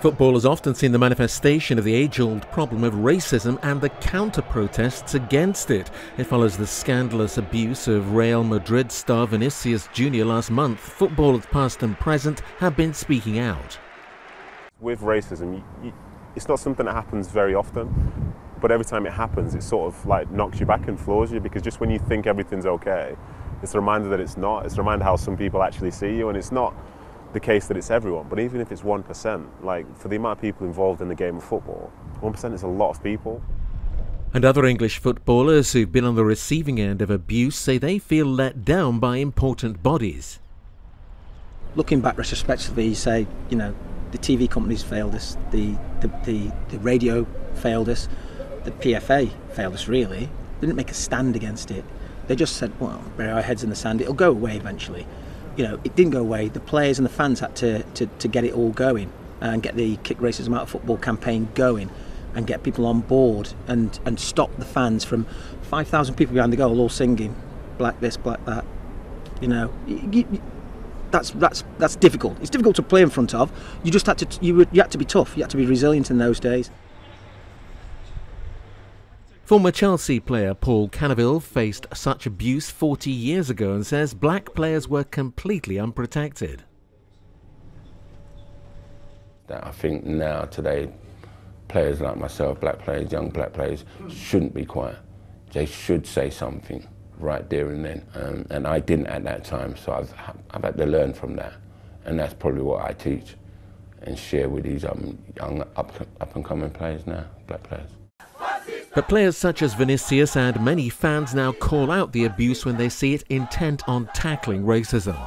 Football has often seen the manifestation of the age-old problem of racism and the counter-protests against it. It follows the scandalous abuse of Real Madrid star Vinicius Junior last month. Footballers past and present have been speaking out. With racism, it's not something that happens very often, but every time it happens, it sort of like knocks you back and floors you, because just when you think everything's okay, it's a reminder that it's not. It's a reminder how some people actually see you, and it's not the case that it's everyone, but even if it's 1%, like for the amount of people involved in the game of football, 1% is a lot of people. And other English footballers who've been on the receiving end of abuse say they feel let down by important bodies. Looking back retrospectively, you say, you know, the TV companies failed us, the radio failed us, the PFA failed us really. They didn't make a stand against it. They just said, well, bury our heads in the sand, it'll go away eventually. You know, it didn't go away. The players and the fans had to get it all going and get the Kick Racism Out of Football campaign going and get people on board and stop the fans from 5,000 people behind the goal all singing black this, black that. You know, that's difficult. It's difficult to play in front of. You just had to you had to be tough. You had to be resilient in those days. Former Chelsea player Paul Canaville faced such abuse 40 years ago and says black players were completely unprotected. I think now, today, players like myself, black players, young black players, shouldn't be quiet. They should say something right there and then. And I didn't at that time, so I've had to learn from that. And that's probably what I teach and share with these young up-and-coming players now, black players. But players such as Vinicius and many fans now call out the abuse when they see it intent on tackling racism.